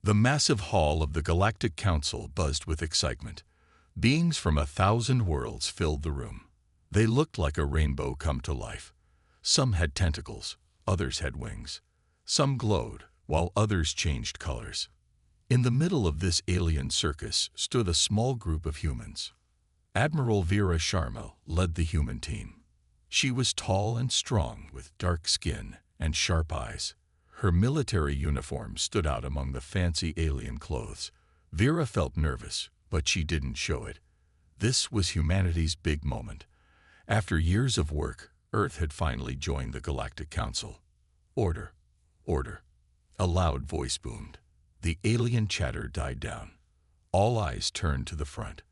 The massive hall of the Galactic Council buzzed with excitement. Beings from 1,000 worlds filled the room. They looked like a rainbow come to life. Some had tentacles, others had wings. Some glowed, while others changed colors. In the middle of this alien circus stood a small group of humans. Admiral Vera Sharma led the human team. She was tall and strong, with dark skin and sharp eyes. Her military uniform stood out among the fancy alien clothes. Vera felt nervous, but she didn't show it. This was humanity's big moment. After years of work, Earth had finally joined the Galactic Council. Order, order. A loud voice boomed. The alien chatter died down. All eyes turned to the front.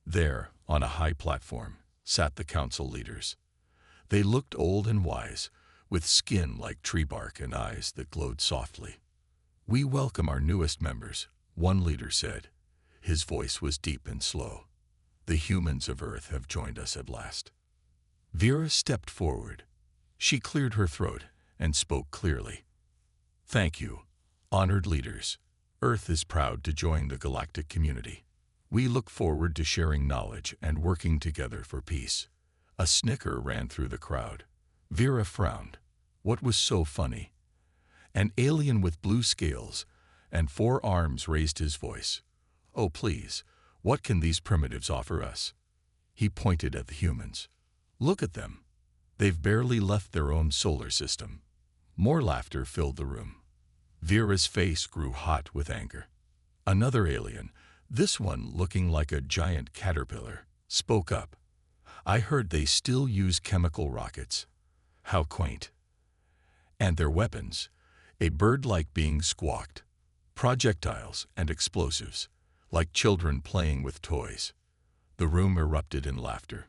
There, on a high platform, sat the council leaders. They looked old and wise, with skin like tree bark and eyes that glowed softly. "We welcome our newest members," one leader said. His voice was deep and slow. "The humans of Earth have joined us at last." Vera stepped forward. She cleared her throat and spoke clearly. "Thank you, honored leaders. Earth is proud to join the galactic community. We look forward to sharing knowledge and working together for peace." A snicker ran through the crowd. Vera frowned. What was so funny? An alien with blue scales and 4 arms raised his voice. "Oh, please, what can these primitives offer us?" He pointed at the humans. "Look at them. They've barely left their own solar system." More laughter filled the room. Vera's face grew hot with anger. Another alien, this one looking like a giant caterpillar, spoke up. "I heard they still use chemical rockets. How quaint. And their weapons, a bird-like being squawked. Projectiles and explosives, like children playing with toys." The room erupted in laughter.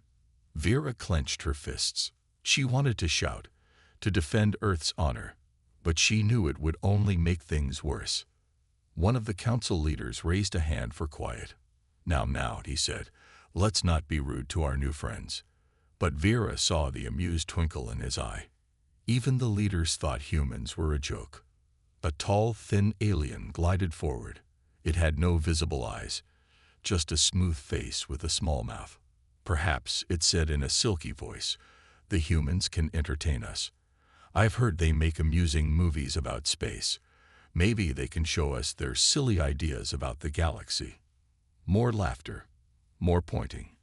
Vera clenched her fists. She wanted to shout, to defend Earth's honor, but she knew it would only make things worse. One of the council leaders raised a hand for quiet. Now, he said, "let's not be rude to our new friends." But Vera saw the amused twinkle in his eye. Even the leaders thought humans were a joke. A tall, thin alien glided forward. It had no visible eyes, just a smooth face with a small mouth. Perhaps it said in a silky voice, "The humans can entertain us. I've heard they make amusing movies about space. Maybe they can show us their silly ideas about the galaxy." More laughter, more pointing,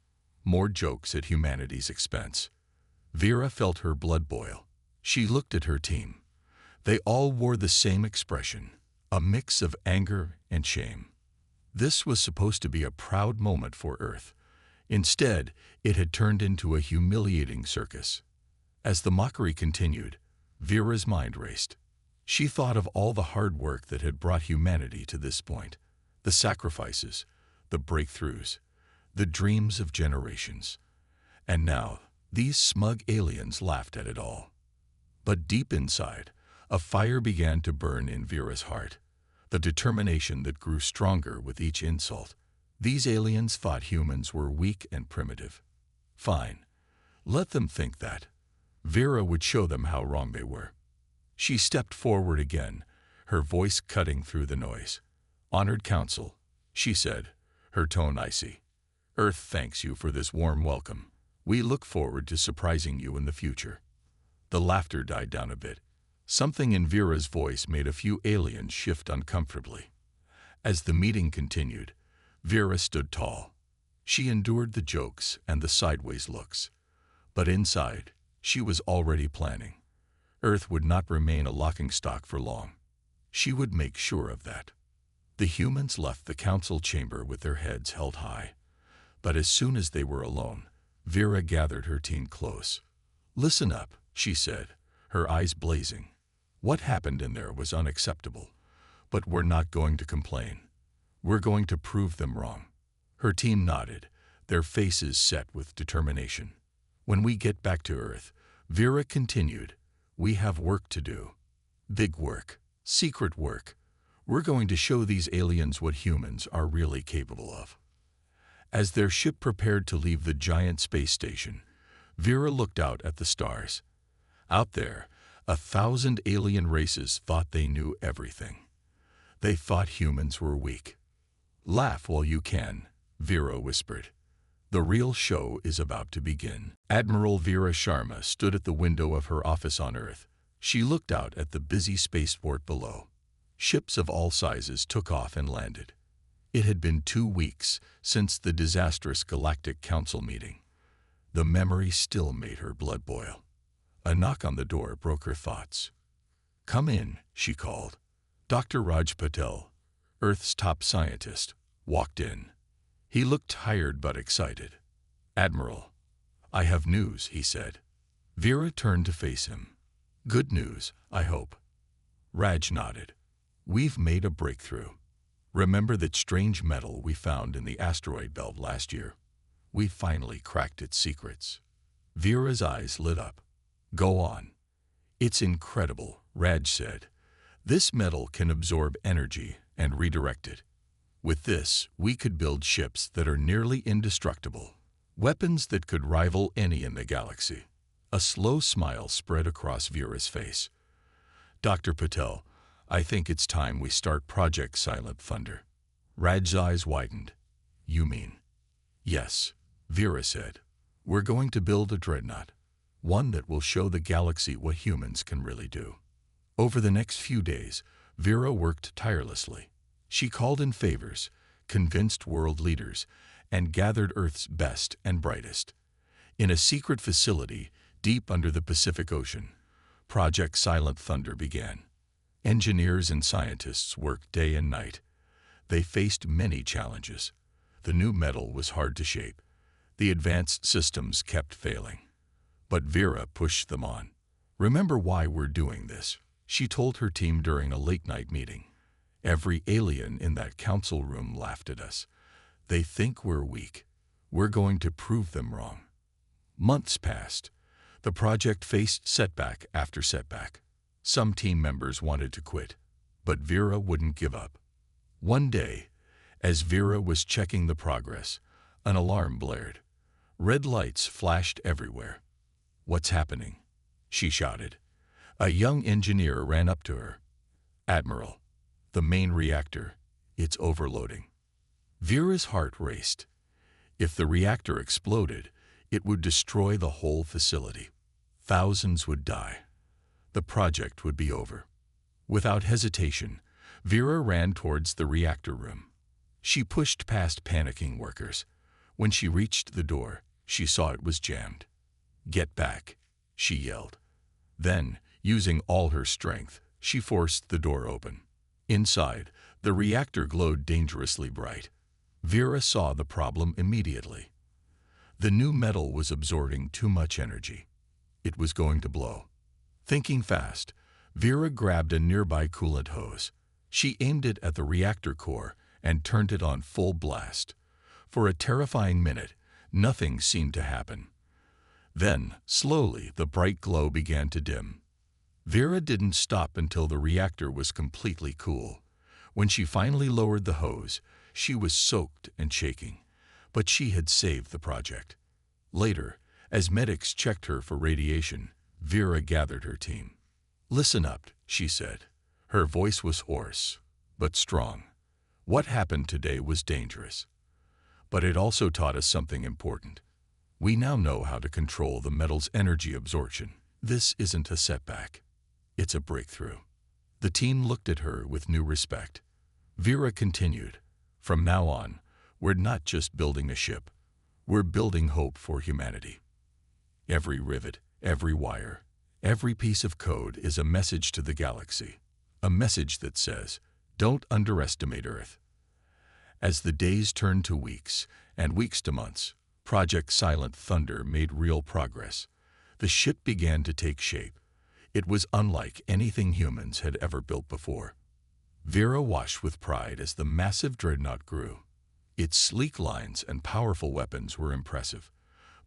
more jokes at humanity's expense. Vera felt her blood boil. She looked at her team. They all wore the same expression, a mix of anger and shame. This was supposed to be a proud moment for Earth. Instead, it had turned into a humiliating circus. As the mockery continued, Vera's mind raced. She thought of all the hard work that had brought humanity to this point, the sacrifices, the breakthroughs, the dreams of generations. And now, these smug aliens laughed at it all. But deep inside, a fire began to burn in Vera's heart, the determination that grew stronger with each insult. These aliens thought humans were weak and primitive. Fine. Let them think that. Vera would show them how wrong they were. She stepped forward again, her voice cutting through the noise. "Honored Council," she said, her tone icy. "Earth thanks you for this warm welcome. We look forward to surprising you in the future." The laughter died down a bit. Something in Vera's voice made a few aliens shift uncomfortably. As the meeting continued, Vera stood tall. She endured the jokes and the sideways looks. But inside, she was already planning. Earth would not remain a laughingstock for long. She would make sure of that. The humans left the council chamber with their heads held high. But as soon as they were alone, Vera gathered her team close. "Listen up," she said, her eyes blazing. "What happened in there was unacceptable. But we're not going to complain. We're going to prove them wrong." Her team nodded, their faces set with determination. "When we get back to Earth," Vera continued, "we have work to do. Big work, secret work. We're going to show these aliens what humans are really capable of." As their ship prepared to leave the giant space station, Vera looked out at the stars. Out there, 1,000 alien races thought they knew everything. They thought humans were weak. "Laugh while you can," Vera whispered. "The real show is about to begin." Admiral Vera Sharma stood at the window of her office on Earth. She looked out at the busy spaceport below. Ships of all sizes took off and landed. It had been 2 weeks since the disastrous Galactic Council meeting. The memory still made her blood boil. A knock on the door broke her thoughts. "Come in," she called. Dr. Raj Patel, Earth's top scientist, walked in. He looked tired but excited. "Admiral, I have news," he said. Vera turned to face him. "Good news, I hope." Raj nodded. "We've made a breakthrough. Remember that strange metal we found in the asteroid belt last year? We finally cracked its secrets." Vera's eyes lit up. "Go on." "It's incredible," Raj said. "This metal can absorb energy and redirect it. With this, we could build ships that are nearly indestructible, weapons that could rival any in the galaxy." A slow smile spread across Vera's face. "Dr. Patel, I think it's time we start Project Silent Thunder." Raj's eyes widened. "You mean?" "Yes," Vera said. "We're going to build a Dreadnought, one that will show the galaxy what humans can really do." Over the next few days, Vera worked tirelessly. She called in favors, convinced world leaders, and gathered Earth's best and brightest. In a secret facility deep under the Pacific Ocean, Project Silent Thunder began. Engineers and scientists worked day and night. They faced many challenges. The new metal was hard to shape. The advanced systems kept failing. But Vera pushed them on. "Remember why we're doing this," she told her team during a late-night meeting. "Every alien in that council room laughed at us. They think we're weak. We're going to prove them wrong." Months passed. The project faced setback after setback. Some team members wanted to quit, but Vera wouldn't give up. One day, as Vera was checking the progress, an alarm blared. Red lights flashed everywhere. "What's happening?" she shouted. A young engineer ran up to her. "Admiral, the main reactor, it's overloading." Vera's heart raced. If the reactor exploded, it would destroy the whole facility. Thousands would die. The project would be over. Without hesitation, Vera ran towards the reactor room. She pushed past panicking workers. When she reached the door, she saw it was jammed. "Get back," she yelled. Then, using all her strength, she forced the door open. Inside, the reactor glowed dangerously bright. Vera saw the problem immediately. The new metal was absorbing too much energy. It was going to blow. Thinking fast, Vera grabbed a nearby coolant hose. She aimed it at the reactor core and turned it on full blast. For a terrifying minute, nothing seemed to happen. Then, slowly, the bright glow began to dim. Vera didn't stop until the reactor was completely cool. When she finally lowered the hose, she was soaked and shaking. But she had saved the project. Later, as medics checked her for radiation, Vera gathered her team. "Listen up," she said. Her voice was hoarse, but strong. "What happened today was dangerous. But it also taught us something important. We now know how to control the metal's energy absorption. This isn't a setback. It's a breakthrough." The team looked at her with new respect. Vera continued, "From now on, we're not just building a ship. We're building hope for humanity. Every rivet, every wire, every piece of code is a message to the galaxy. A message that says, don't underestimate Earth." As the days turned to weeks, and weeks to months, Project Silent Thunder made real progress. The ship began to take shape. It was unlike anything humans had ever built before. Vera watched with pride as the massive Dreadnought grew. Its sleek lines and powerful weapons were impressive,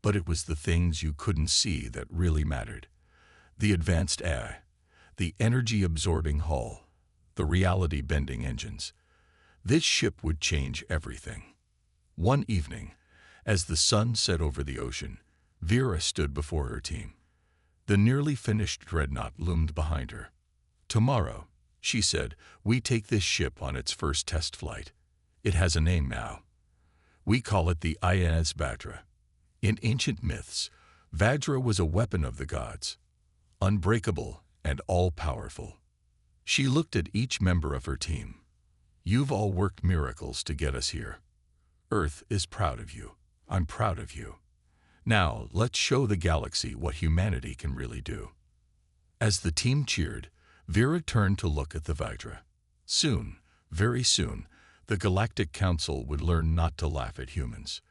but it was the things you couldn't see that really mattered. The advanced AI, the energy-absorbing hull, the reality-bending engines. This ship would change everything. One evening, as the sun set over the ocean, Vera stood before her team. The nearly finished Dreadnought loomed behind her. "Tomorrow," She said, "We take this ship on its first test flight. It has a name now. We call it the INS Vajra. In ancient myths, Vajra was a weapon of the gods, unbreakable and all-powerful." She looked at each member of her team. "You've all worked miracles to get us here. Earth is proud of you. I'm proud of you. Now, let's show the galaxy what humanity can really do." As the team cheered, Vera turned to look at the Vajra. Soon, very soon, the Galactic Council would learn not to laugh at humans.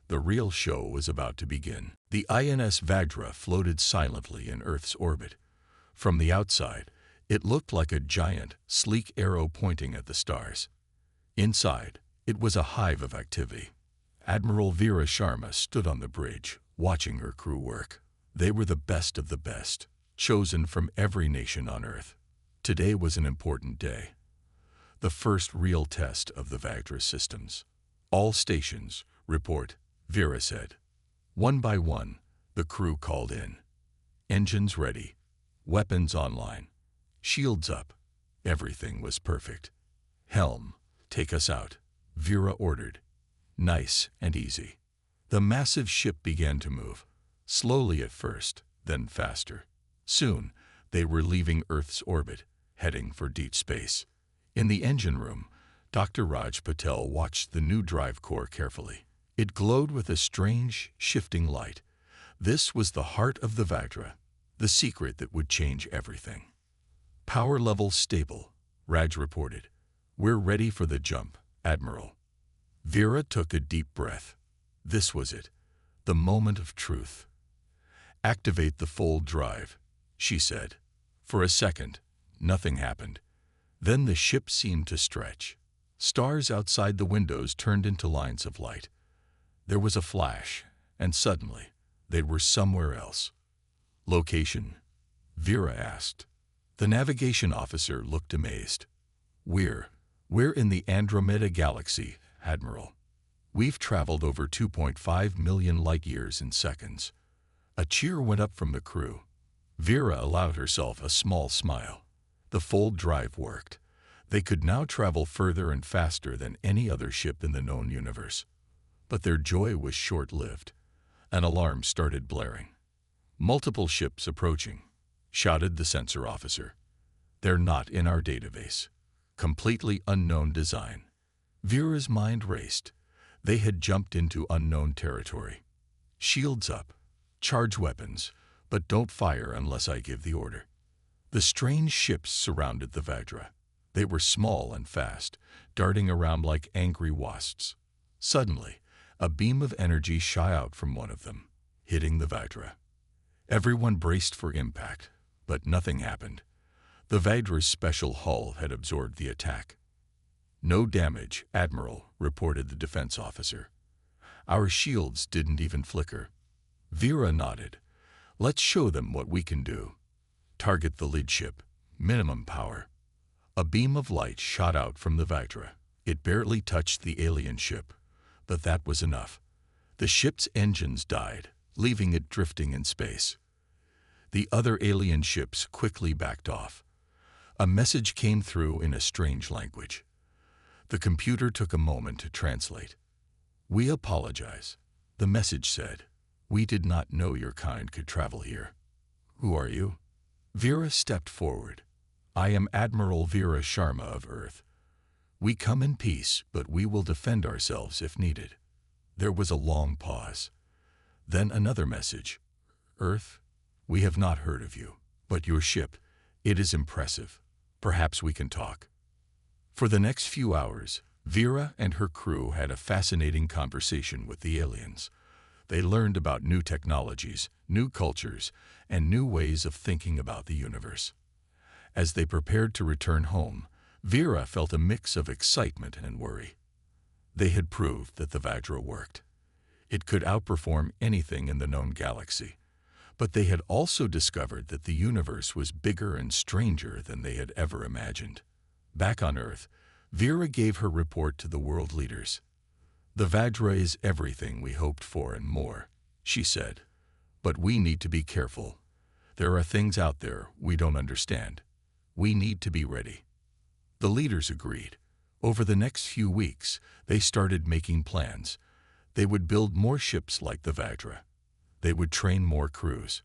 The real show was about to begin. The INS Vajra floated silently in Earth's orbit. From the outside, it looked like a giant, sleek arrow pointing at the stars. Inside, it was a hive of activity. Admiral Vera Sharma stood on the bridge, watching her crew work. They were the best of the best, chosen from every nation on Earth. Today was an important day. The first real test of the Vajra systems. "All stations, report," Vera said. One by one, the crew called in. Engines ready, weapons online, shields up. Everything was perfect. "Helm, take us out," Vera ordered. Nice and easy. The massive ship began to move, slowly at first, then faster. Soon, they were leaving Earth's orbit, heading for deep space. In the engine room, Dr. Raj Patel watched the new drive core carefully. It glowed with a strange, shifting light. This was the heart of the Vajra, the secret that would change everything. "Power level stable," Raj reported. "We're ready for the jump, Admiral." Vera took a deep breath. This was it, the moment of truth. "Activate the fold drive," she said. For a second, nothing happened. Then the ship seemed to stretch. Stars outside the windows turned into lines of light. There was a flash, and suddenly, they were somewhere else. "Location?" Vera asked. The navigation officer looked amazed. We're in the Andromeda Galaxy, Admiral. We've traveled over 2.5 million light-years in seconds." A cheer went up from the crew. Vera allowed herself a small smile. The fold drive worked. They could now travel further and faster than any other ship in the known universe. But their joy was short-lived. An alarm started blaring. "Multiple ships approaching," shouted the sensor officer. "They're not in our database. Completely unknown design." Vera's mind raced. They had jumped into unknown territory. "Shields up. Charge weapons, but don't fire unless I give the order." The strange ships surrounded the Vajra. They were small and fast, darting around like angry wasps. Suddenly, a beam of energy shot out from one of them, hitting the Vajra. Everyone braced for impact, but nothing happened. The Vajra's special hull had absorbed the attack. "No damage, Admiral," reported the defense officer. "Our shields didn't even flicker." Vera nodded. "Let's show them what we can do. Target the lead ship. Minimum power." A beam of light shot out from the Vajra. It barely touched the alien ship, but that was enough. The ship's engines died, leaving it drifting in space. The other alien ships quickly backed off. A message came through in a strange language. The computer took a moment to translate. "We apologize," the message said. "We did not know your kind could travel here." "Who are you?" Vera stepped forward. "I am Admiral Vera Sharma of Earth. We come in peace, but we will defend ourselves if needed." There was a long pause. Then another message. "Earth, we have not heard of you, but your ship, it is impressive. Perhaps we can talk." For the next few hours, Vera and her crew had a fascinating conversation with the aliens. They learned about new technologies, new cultures, and new ways of thinking about the universe. As they prepared to return home, Vera felt a mix of excitement and worry. They had proved that the Vajra worked. It could outperform anything in the known galaxy. But they had also discovered that the universe was bigger and stranger than they had ever imagined. Back on Earth, Vera gave her report to the world leaders. "The Vajra is everything we hoped for and more," she said. "But we need to be careful. There are things out there we don't understand. We need to be ready." The leaders agreed. Over the next few weeks, they started making plans. They would build more ships like the Vajra. They would train more crews.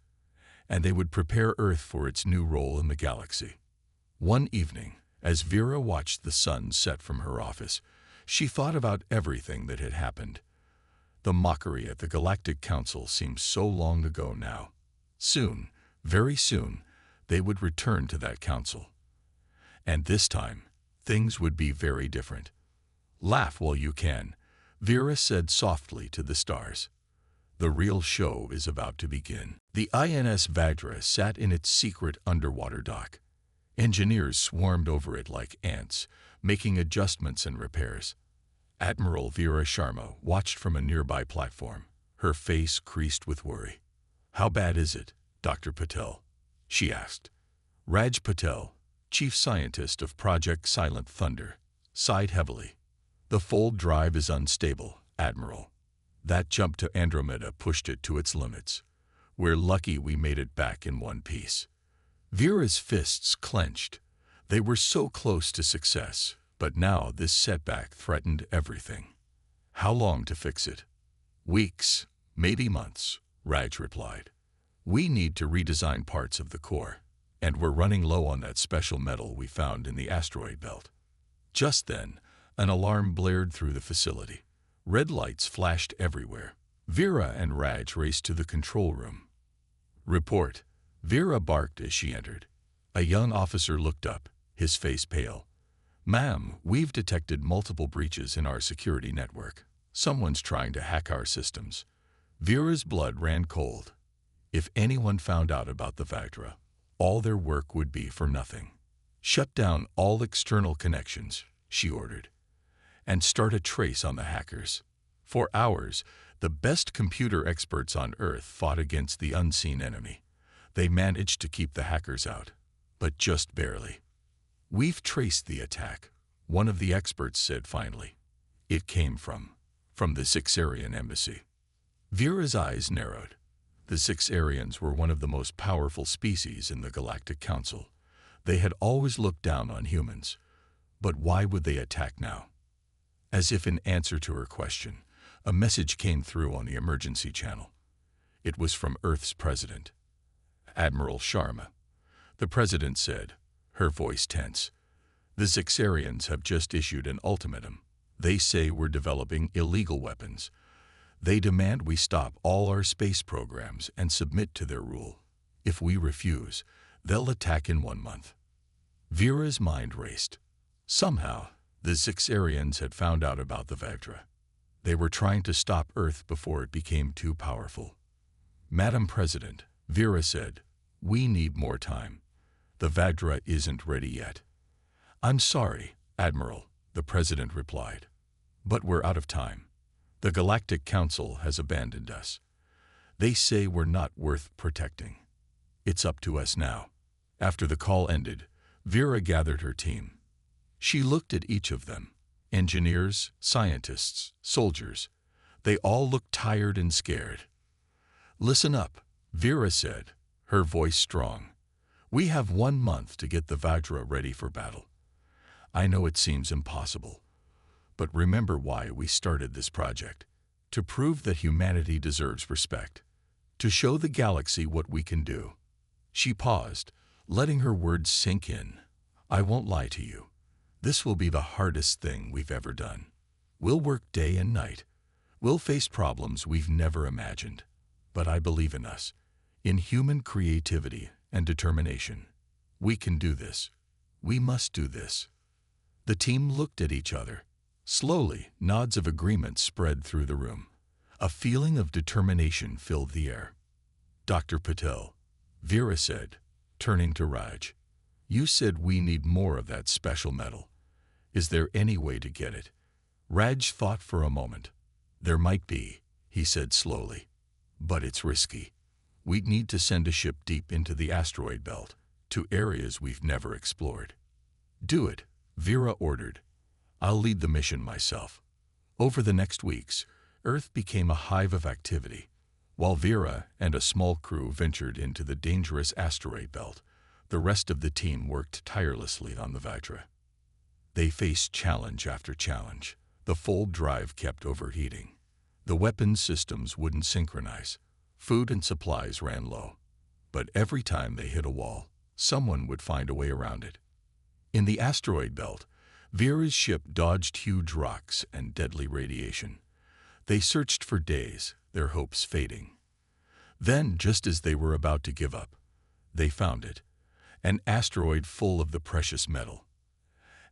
And they would prepare Earth for its new role in the galaxy. One evening, as Vera watched the sun set from her office, she thought about everything that had happened. The mockery at the Galactic Council seemed so long ago now. Soon, very soon, they would return to that council. And this time, things would be very different. "Laugh while you can," Vera said softly to the stars. "The real show is about to begin." The INS Vajra sat in its secret underwater dock. Engineers swarmed over it like ants, making adjustments and repairs. Admiral Vera Sharma watched from a nearby platform, her face creased with worry. "How bad is it, Dr. Patel?" she asked. Raj Patel, chief scientist of Project Silent Thunder, sighed heavily. "The fold drive is unstable, Admiral. That jump to Andromeda pushed it to its limits. We're lucky we made it back in one piece." Vera's fists clenched. They were so close to success, but now this setback threatened everything. "How long to fix it?" "Weeks, maybe months," Raj replied. "We need to redesign parts of the core, and we're running low on that special metal we found in the asteroid belt." Just then, an alarm blared through the facility. Red lights flashed everywhere. Vera and Raj raced to the control room. "Report," Vera barked as she entered. A young officer looked up, his face pale. "Ma'am, we've detected multiple breaches in our security network. Someone's trying to hack our systems." Vera's blood ran cold. If anyone found out about the Vajra, all their work would be for nothing. "Shut down all external connections," she ordered, "and start a trace on the hackers." For hours, the best computer experts on Earth fought against the unseen enemy. They managed to keep the hackers out, but just barely. "We've traced the attack," one of the experts said finally. "It came from the Sixarian embassy." Vera's eyes narrowed. The Sixarians were one of the most powerful species in the Galactic Council. They had always looked down on humans. But why would they attack now? As if in answer to her question, a message came through on the emergency channel. It was from Earth's president, Admiral Sharma. The president said, her voice tense, "The Sixarians have just issued an ultimatum. They say we're developing illegal weapons. They demand we stop all our space programs and submit to their rule. If we refuse, they'll attack in 1 month." Vera's mind raced. Somehow, the Sixarians had found out about the Vajra. They were trying to stop Earth before it became too powerful. "Madam President," Vera said, "we need more time. The Vajra isn't ready yet." "I'm sorry, Admiral," the president replied, "but we're out of time. The Galactic Council has abandoned us. They say we're not worth protecting. It's up to us now." After the call ended, Vera gathered her team. She looked at each of them. Engineers, scientists, soldiers. They all looked tired and scared. "Listen up," Vera said, her voice strong. "We have 1 month to get the Vajra ready for battle. I know it seems impossible, but remember why we started this project. To prove that humanity deserves respect. To show the galaxy what we can do." She paused, letting her words sink in. "I won't lie to you. This will be the hardest thing we've ever done. We'll work day and night. We'll face problems we've never imagined. But I believe in us, in human creativity and determination. We can do this. We must do this." The team looked at each other. Slowly, nods of agreement spread through the room. A feeling of determination filled the air. "Dr. Patel," Vera said, turning to Raj, "you said we need more of that special metal. Is there any way to get it?" Raj thought for a moment. "There might be," he said slowly, "but it's risky. We'd need to send a ship deep into the asteroid belt, to areas we've never explored." "Do it," Vera ordered. "I'll lead the mission myself." Over the next weeks, Earth became a hive of activity. While Vera and a small crew ventured into the dangerous asteroid belt, the rest of the team worked tirelessly on the Vajra. They faced challenge after challenge. The fold drive kept overheating. The weapons systems wouldn't synchronize. Food and supplies ran low. But every time they hit a wall, someone would find a way around it. In the asteroid belt, Vera's ship dodged huge rocks and deadly radiation. They searched for days, their hopes fading. Then, just as they were about to give up, they found it, an asteroid full of the precious metal.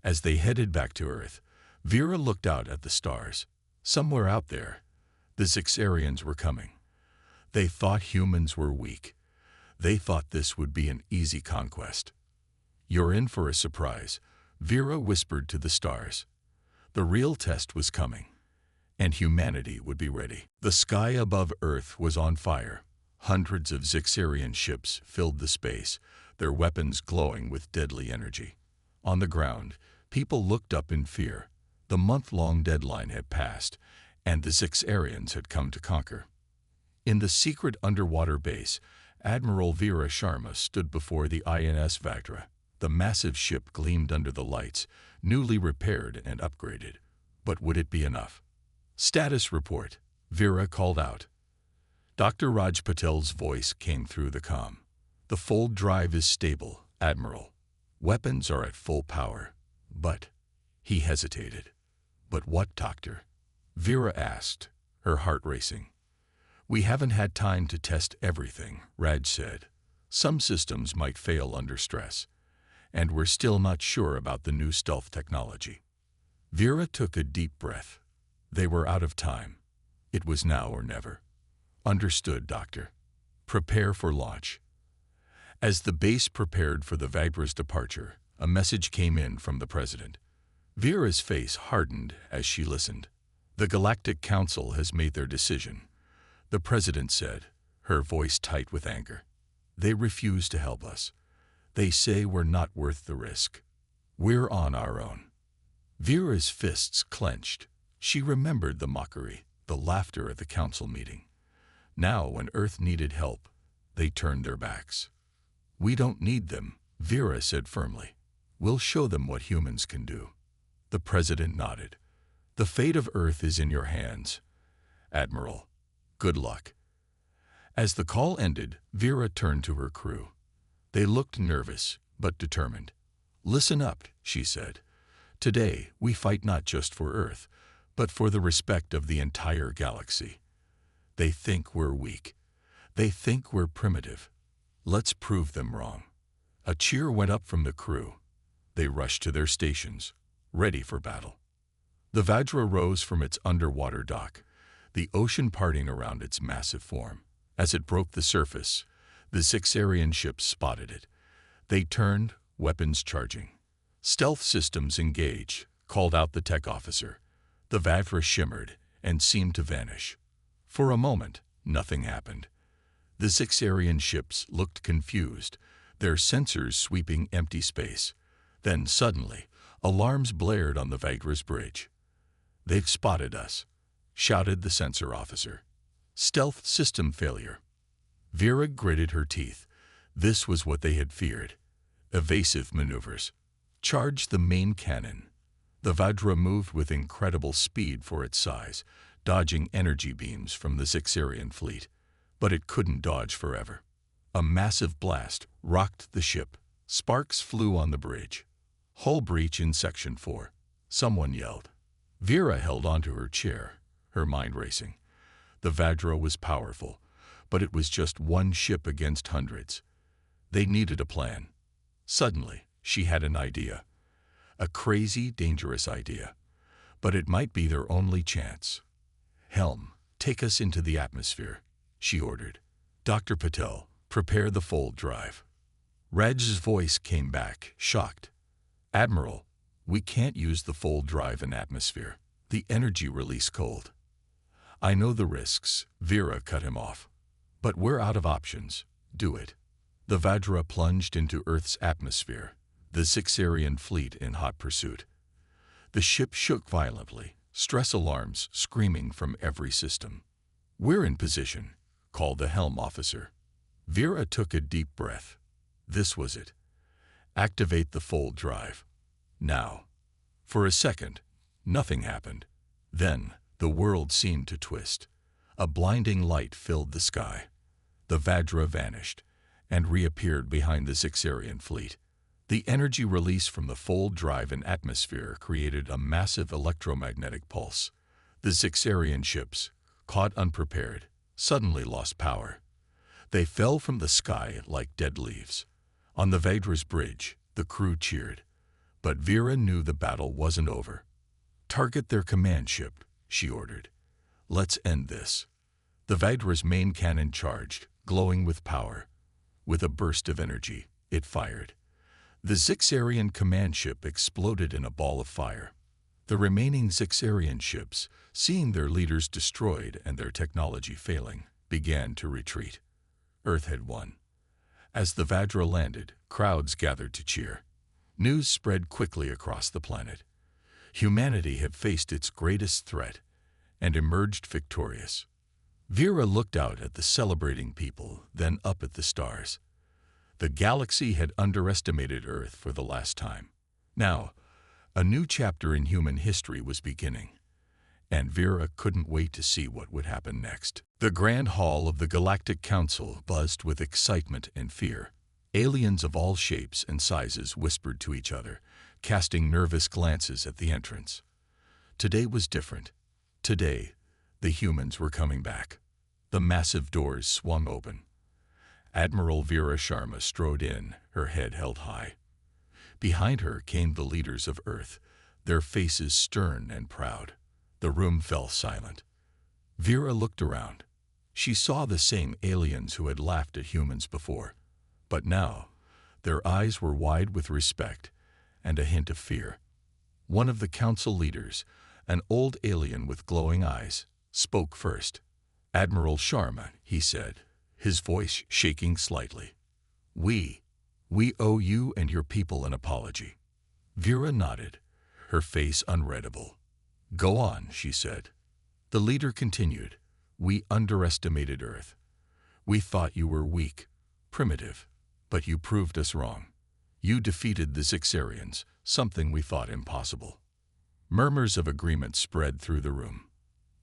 As they headed back to Earth, Vera looked out at the stars. Somewhere out there, the Zixarians were coming. They thought humans were weak. They thought this would be an easy conquest. "You're in for a surprise," Vera whispered to the stars. The real test was coming, and humanity would be ready. The sky above Earth was on fire. Hundreds of Zixarian ships filled the space, their weapons glowing with deadly energy. On the ground, people looked up in fear. The month-long deadline had passed, and the Zixarians had come to conquer. In the secret underwater base, Admiral Vera Sharma stood before the INS Vajra. The massive ship gleamed under the lights, newly repaired and upgraded. But would it be enough? "Status report," Vera called out. Dr. Raj Patel's voice came through the comm. "The fold drive is stable, Admiral. Weapons are at full power. But—" He hesitated. "But what, Doctor?" Vera asked, her heart racing. "We haven't had time to test everything," Raj said. "Some systems might fail under stress, and we're still not sure about the new stealth technology." Vera took a deep breath. They were out of time. It was now or never. "Understood, Doctor. Prepare for launch." As the base prepared for the Vajra's departure, a message came in from the President. Vera's face hardened as she listened. "The Galactic Council has made their decision," the President said, her voice tight with anger. "They refuse to help us. They say we're not worth the risk. We're on our own." Vera's fists clenched. She remembered the mockery, the laughter at the council meeting. Now, when Earth needed help, they turned their backs. "We don't need them," Vera said firmly. "We'll show them what humans can do." The President nodded. "The fate of Earth is in your hands, Admiral. Good luck." As the call ended, Vera turned to her crew. They looked nervous, but determined. "Listen up," she said. "Today, we fight not just for Earth, but for the respect of the entire galaxy. They think we're weak. They think we're primitive. Let's prove them wrong." A cheer went up from the crew. They rushed to their stations, ready for battle. The Vajra rose from its underwater dock, the ocean parting around its massive form. As it broke the surface, the Zixarian ships spotted it. They turned, weapons charging. "Stealth systems engage," called out the tech officer. The Vajra shimmered and seemed to vanish. For a moment, nothing happened. The Zixarian ships looked confused, their sensors sweeping empty space. Then suddenly, alarms blared on the Vajra's bridge. "They've spotted us," shouted the sensor officer. "Stealth system failure." Vera gritted her teeth. This was what they had feared. Evasive maneuvers. "Charge the main cannon." The Vajra moved with incredible speed for its size, dodging energy beams from the Zixarian fleet. But it couldn't dodge forever. A massive blast rocked the ship. Sparks flew on the bridge. "Hull breach in Section 4. Someone yelled. Vera held onto her chair, her mind racing. The Vajra was powerful, but it was just one ship against hundreds. They needed a plan. Suddenly, she had an idea. A crazy, dangerous idea. But it might be their only chance. "Helm, take us into the atmosphere," she ordered. "Dr. Patel, prepare the fold drive." Raj's voice came back, shocked. "Admiral, we can't use the fold drive in atmosphere. The energy release cold." "I know the risks," Vera cut him off. "But we're out of options. Do it." The Vajra plunged into Earth's atmosphere, the Zixarian fleet in hot pursuit. The ship shook violently, stress alarms screaming from every system. "We're in position," called the helm officer. Vera took a deep breath. This was it. Activate the fold drive. Now. For a second, nothing happened. Then, the world seemed to twist. A blinding light filled the sky. The Vajra vanished and reappeared behind the Zixarian fleet. The energy release from the fold drive and atmosphere created a massive electromagnetic pulse. The Zixarian ships, caught unprepared, suddenly lost power. They fell from the sky like dead leaves. On the Vadra's bridge, the crew cheered. But Vera knew the battle wasn't over. "Target their command ship," she ordered. "Let's end this." The Vadra's main cannon charged, glowing with power. With a burst of energy, it fired. The Zixarian command ship exploded in a ball of fire. The remaining Zixarian ships, seeing their leaders destroyed and their technology failing, began to retreat. Earth had won. As the Vajra landed, crowds gathered to cheer. News spread quickly across the planet. Humanity had faced its greatest threat and emerged victorious. Vera looked out at the celebrating people, then up at the stars. The galaxy had underestimated Earth for the last time. Now, a new chapter in human history was beginning, and Vera couldn't wait to see what would happen next. The Grand Hall of the Galactic Council buzzed with excitement and fear. Aliens of all shapes and sizes whispered to each other, casting nervous glances at the entrance. Today was different. Today, the humans were coming back. The massive doors swung open. Admiral Vera Sharma strode in, her head held high. Behind her came the leaders of Earth, their faces stern and proud. The room fell silent. Vera looked around. She saw the same aliens who had laughed at humans before. But now, their eyes were wide with respect and a hint of fear. One of the council leaders, an old alien with glowing eyes, spoke first. "Admiral Sharma," he said, his voice shaking slightly. We owe you and your people an apology." Vera nodded, her face unreadable. "Go on," she said. The leader continued. "We underestimated Earth. We thought you were weak, primitive, but you proved us wrong. You defeated the Zixarians, something we thought impossible." Murmurs of agreement spread through the room.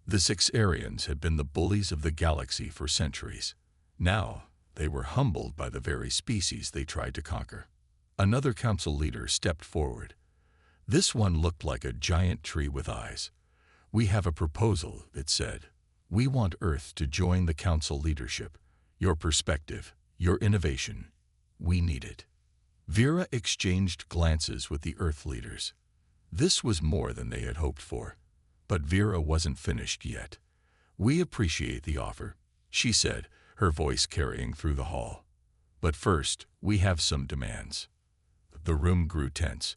The Zixarians had been the bullies of the galaxy for centuries. Now, they were humbled by the very species they tried to conquer. Another council leader stepped forward. This one looked like a giant tree with eyes. "We have a proposal," it said. "We want Earth to join the council leadership. Your perspective, your innovation, we need it." Vera exchanged glances with the Earth leaders. This was more than they had hoped for. But Vera wasn't finished yet. "We appreciate the offer," she said, her voice carrying through the hall. "But first, we have some demands." The room grew tense.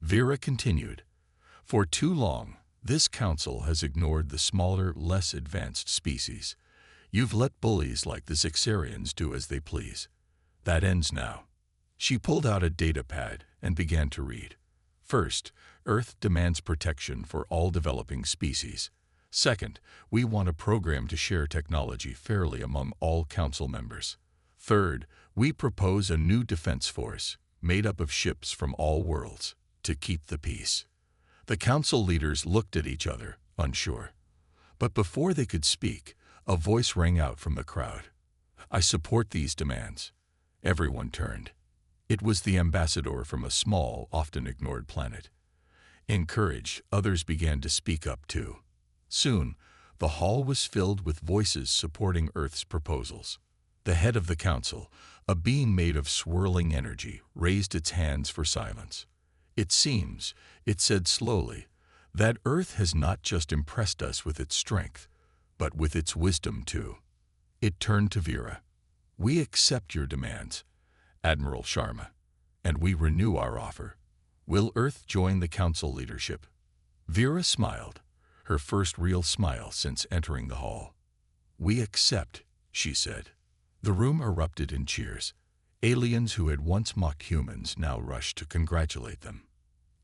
Vera continued. "For too long, this council has ignored the smaller, less advanced species. You've let bullies like the Zixarians do as they please. That ends now." She pulled out a data pad and began to read. "First, Earth demands protection for all developing species. Second, we want a program to share technology fairly among all council members. Third, we propose a new defense force, made up of ships from all worlds, to keep the peace." The council leaders looked at each other, unsure. But before they could speak, a voice rang out from the crowd. "I support these demands." Everyone turned. It was the ambassador from a small, often ignored planet. Encouraged, others began to speak up too. Soon, the hall was filled with voices supporting Earth's proposals. The head of the council, a being made of swirling energy, raised its hands for silence. "It seems," it said slowly, "that Earth has not just impressed us with its strength, but with its wisdom too." It turned to Vera. "We accept your demands, Admiral Sharma, and we renew our offer. Will Earth join the council leadership?" Vera smiled, her first real smile since entering the hall. "We accept," she said. The room erupted in cheers. Aliens who had once mocked humans now rushed to congratulate them.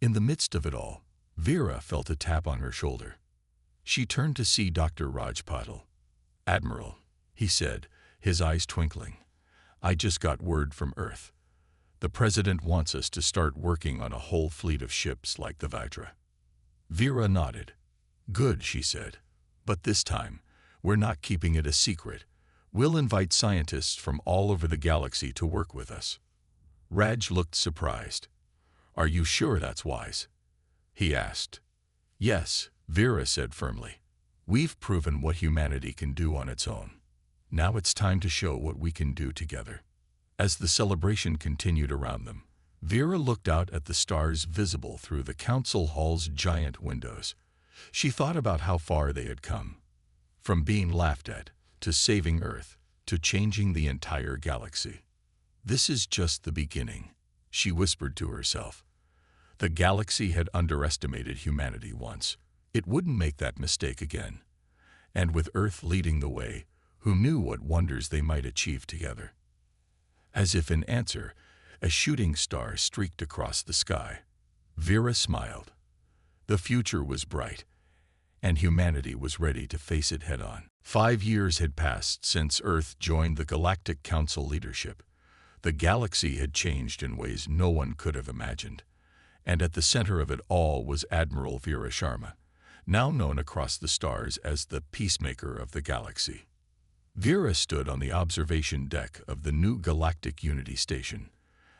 In the midst of it all, Vera felt a tap on her shoulder. She turned to see Dr. Raj Patil. "Admiral," he said, his eyes twinkling, "I just got word from Earth. The President wants us to start working on a whole fleet of ships like the Vajra." Vera nodded. Good, she said. But this time, we're not keeping it a secret. We'll invite scientists from all over the galaxy to work with us. Raj looked surprised. Are you sure that's wise? He asked. Yes, Vera said firmly. We've proven what humanity can do on its own. Now it's time to show what we can do together. As the celebration continued around them, Vera looked out at the stars visible through the council hall's giant windows. She thought about how far they had come. From being laughed at, to saving Earth, to changing the entire galaxy. This is just the beginning, she whispered to herself. The galaxy had underestimated humanity once. It wouldn't make that mistake again. And with Earth leading the way, who knew what wonders they might achieve together? As if in answer, a shooting star streaked across the sky. Vera smiled. The future was bright, and humanity was ready to face it head-on. 5 years had passed since Earth joined the Galactic Council leadership. The galaxy had changed in ways no one could have imagined. And at the center of it all was Admiral Vera Sharma, now known across the stars as the peacemaker of the galaxy. Vera stood on the observation deck of the new Galactic Unity Station,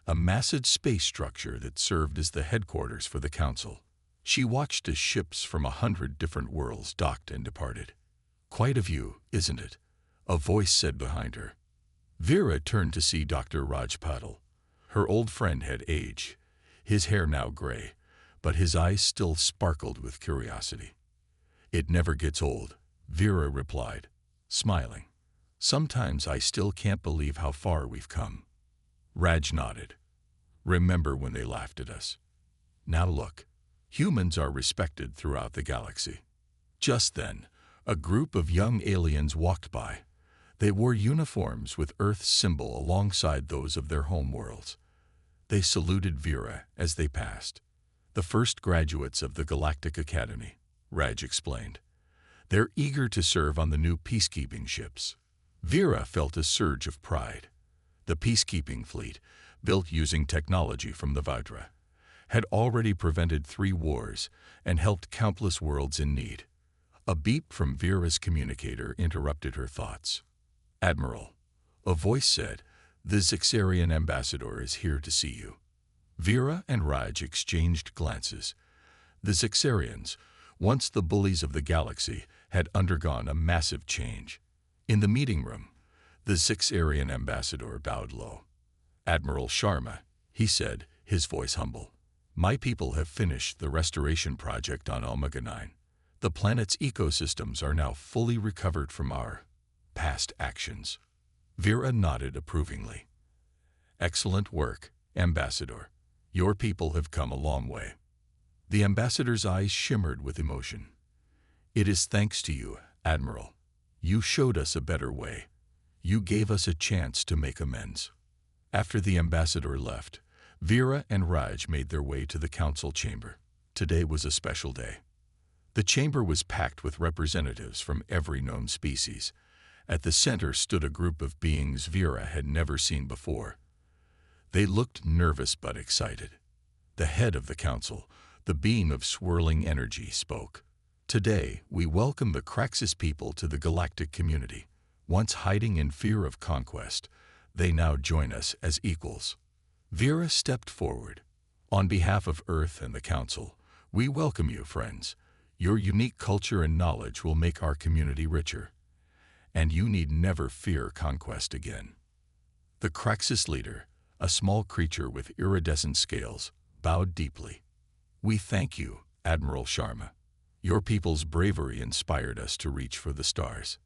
a massive space structure that served as the headquarters for the Council. She watched as ships from 100 different worlds docked and departed. Quite a view, isn't it? A voice said behind her. Vera turned to see Dr. Raj Patel. Her old friend had aged, his hair now gray, but his eyes still sparkled with curiosity. It never gets old, Vera replied, smiling. Sometimes I still can't believe how far we've come. Raj nodded. Remember when they laughed at us? Now look, humans are respected throughout the galaxy. Just then, a group of young aliens walked by. They wore uniforms with Earth's symbol alongside those of their home worlds. They saluted Vera as they passed. The first graduates of the Galactic Academy, Raj explained. They're eager to serve on the new peacekeeping ships. Vera felt a surge of pride. The peacekeeping fleet, built using technology from the Vajra, had already prevented 3 wars and helped countless worlds in need. A beep from Vera's communicator interrupted her thoughts. Admiral, a voice said, the Zixarian ambassador is here to see you. Vera and Raj exchanged glances. The Zixarians, once the bullies of the galaxy, had undergone a massive change. In the meeting room, the Zixarian ambassador bowed low. Admiral Sharma, he said, his voice humble. My people have finished the restoration project on Omega 9. The planet's ecosystems are now fully recovered from our past actions. Vera nodded approvingly. Excellent work, Ambassador. Your people have come a long way. The ambassador's eyes shimmered with emotion. It is thanks to you, Admiral. You showed us a better way. You gave us a chance to make amends. After the ambassador left, Vera and Raj made their way to the council chamber. Today was a special day. The chamber was packed with representatives from every known species. At the center stood a group of beings Vera had never seen before. They looked nervous but excited. The head of the council, the beam of swirling energy, spoke. Today, we welcome the Kraxis people to the galactic community. Once hiding in fear of conquest, they now join us as equals. Vera stepped forward. On behalf of Earth and the Council, we welcome you, friends. Your unique culture and knowledge will make our community richer. And you need never fear conquest again. The Kraxis leader, a small creature with iridescent scales, bowed deeply. We thank you, Admiral Sharma. Your people's bravery inspired us to reach for the stars.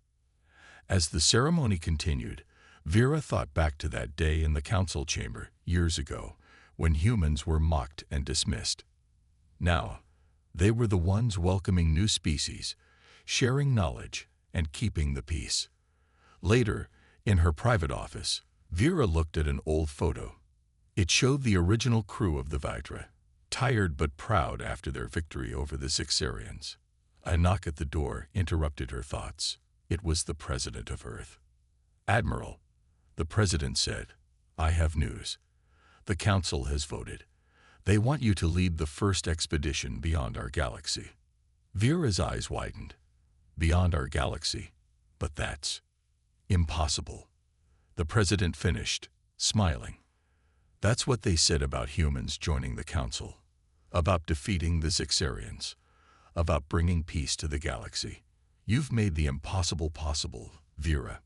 As the ceremony continued, Vera thought back to that day in the council chamber years ago, when humans were mocked and dismissed. Now, they were the ones welcoming new species, sharing knowledge, and keeping the peace. Later, in her private office, Vera looked at an old photo. It showed the original crew of the Vajra, tired but proud after their victory over the Zixarians. A knock at the door interrupted her thoughts. It was the President of Earth. Admiral, the President said, I have news. The Council has voted. They want you to lead the first expedition beyond our galaxy. Vera's eyes widened. Beyond our galaxy? But that's impossible. The president finished, smiling. That's what they said about humans joining the council, about defeating the Zixarians, about bringing peace to the galaxy. You've made the impossible possible, Vera.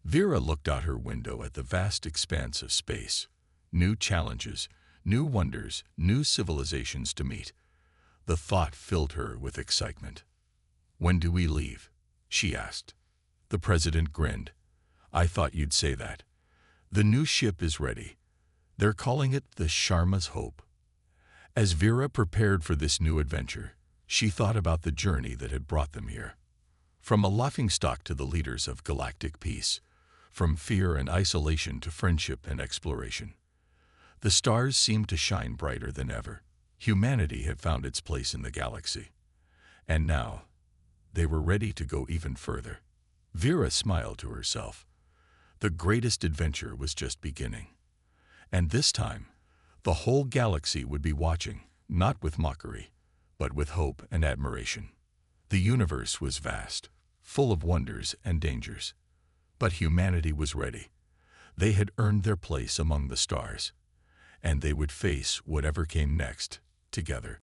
Vera looked out her window at the vast expanse of space. New challenges, new wonders, new civilizations to meet. The thought filled her with excitement. When do we leave? She asked. The president grinned. I thought you'd say that. The new ship is ready. They're calling it the Sharma's Hope. As Vera prepared for this new adventure, she thought about the journey that had brought them here. From a laughingstock to the leaders of galactic peace, from fear and isolation to friendship and exploration. The stars seemed to shine brighter than ever. Humanity had found its place in the galaxy. And now, they were ready to go even further. Vera smiled to herself. The greatest adventure was just beginning. And this time, the whole galaxy would be watching, not with mockery, but with hope and admiration. The universe was vast, full of wonders and dangers. But humanity was ready. They had earned their place among the stars, and they would face whatever came next, together.